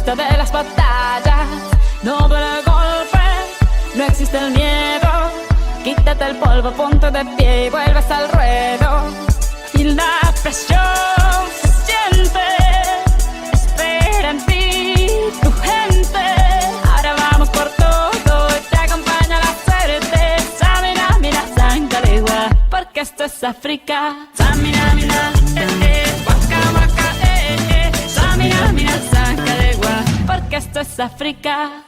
justa de las batallas. No duele el golpe, no existe el miedo. Quítate el polvo, ponte de pie y vuelves al ruedo. Y la presión se siente, espera en ti tu gente. Ahora vamos por todo y te acompaña la suerte. Samina, mina, sangalegua, porque esto es África. Samina, mina, waka, waka, Samina, mina, sangalegua, porque esto es África.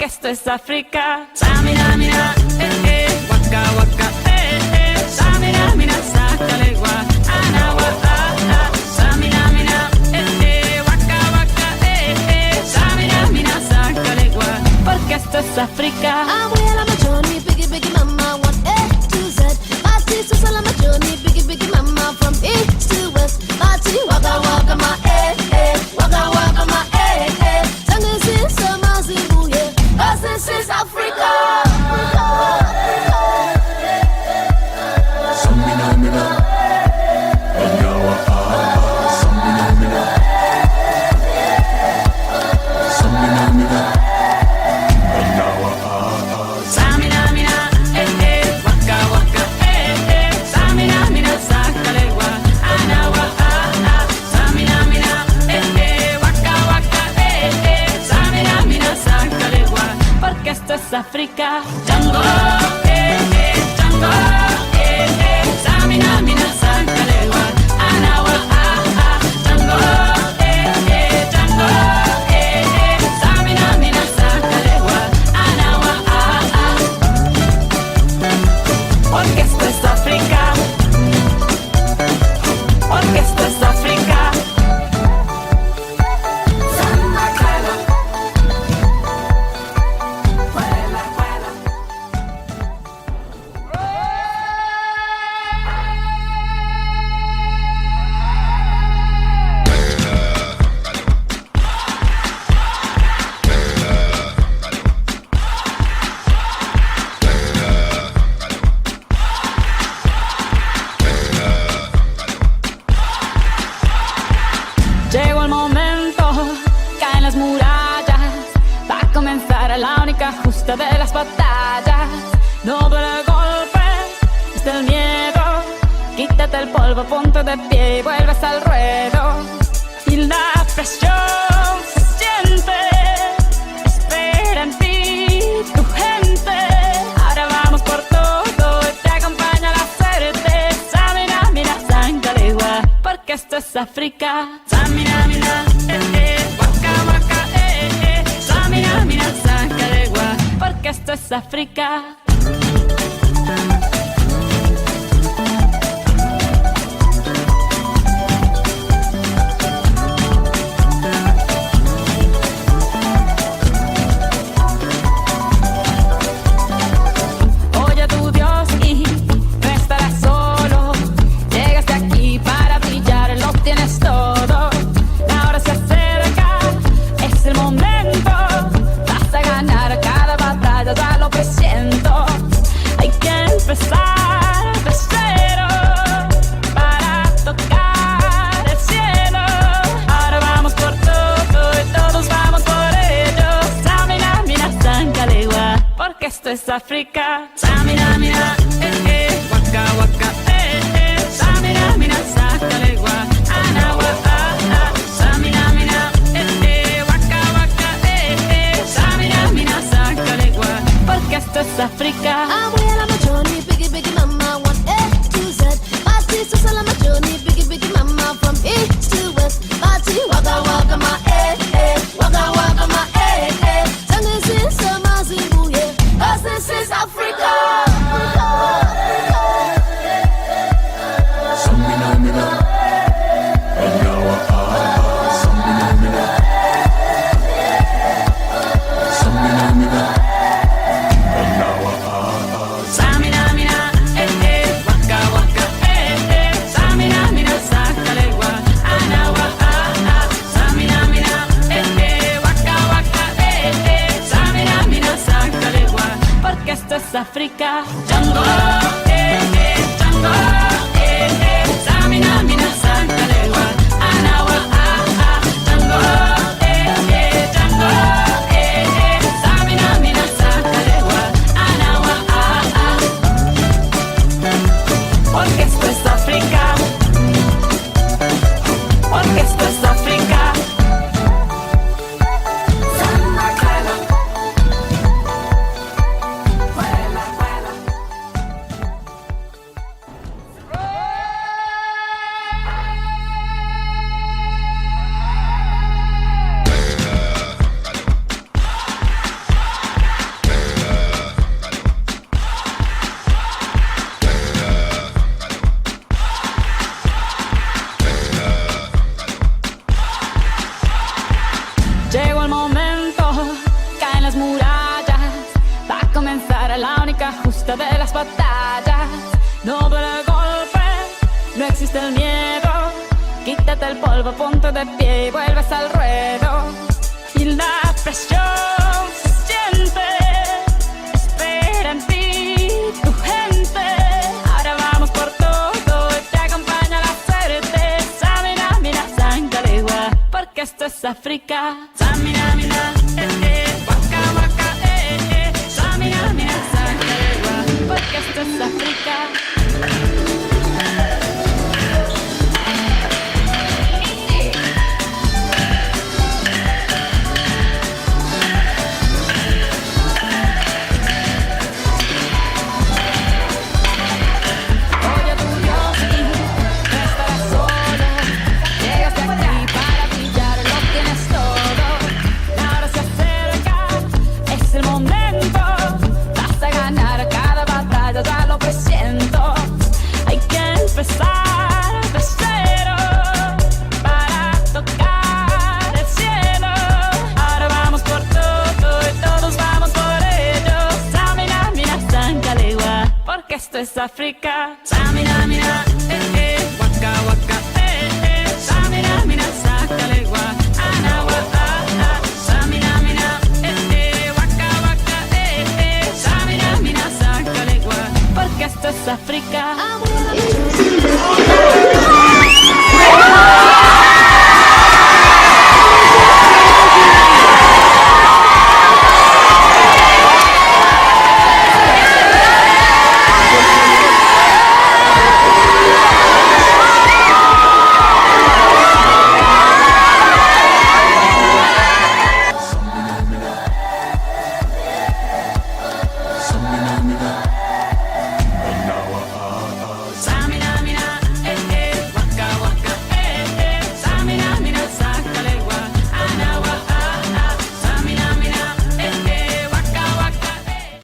Esto es África. Samina, mina, waka, waka, Samina, mina, sangalegua, anawa, Samina, mina, waka, waka, Samina, mina, sangalegua, porque esto es África. I'm well on my journey, biggie, biggie mama, 1 A to Z. My sister's all on my journey, biggie, biggie mama, from east to west. My tea, waka, waka, my waka, waka, my Tango since summer, Zimbabwe. This is Africa. Samina, mina, anyawa, Samina, mina, Samina, mina, anyawa, Samina, mina, waka, waka, Samina, mina, sangalegua, anawa, Samina, mina, waka, waka, Samina, mina, sangalegua, porque esto es África. Django, Django, Samina, mina, sangalegua, anawa, Django, Django, Samina, mina, sangalegua, anawa, porque esto es África, porque esto es África. Llegó el momento, caen las murallas, va a comenzar la única justa de las batallas. No duele el golpe, está el miedo. Quítate el polvo, ponte de pie y vuelves al ruedo. Y la presión se siente, espera en ti tu gente. Ahora vamos por todo y te acompaña la suerte. Samina, mina, sangalegua, porque esto es África. Samina, mina, waka, waka, Samina, mina, sangalegua, porque esto es África. Oye a tu Dios y no estarás solo. Llegaste aquí para brillar, lo tienes todo. La hora se acerca, es el momento. Vas a ganar cada batalla, ya lo presiento. Django, Django, Samina, mina, Sangalewa, Anawa, Django, Django, Samina, mina, Sangalewa, Anawa, porque esto es África, porque esto es África. Llegó el momento, caen las murallas, va a comenzar la única justa de las batallas. No duele el golpe, no existe el miedo, quítate el polvo, ponte de pie y vuelves al ruedo. Y la presión se siente, espera en ti tu gente. Ahora vamos por todo y te acompaña la suerte. Samina, mina, Sangalewa, porque esto es África. Samina, mina, waka, waka, Samina, mina, Sangalewa, porque esto es África. Oye tu Dios y no estarás solo. Llegaste aquí para brillar, lo tienes todo. Ahora se acerca, es el momento. Vas a ganar cada batalla, ya lo presiento. Hay que empezar de cero para tocar el cielo. Ahora vamos por todo y todos vamos por ello. Samina, mina, Sangalewa, porque esto es África. Samina, mina, waka, waka, Samina, mina, Sangalewa, Anawa, Samina, mina, waka, waka, Samina, mina, Sangalewa, porque esto es África. I'm with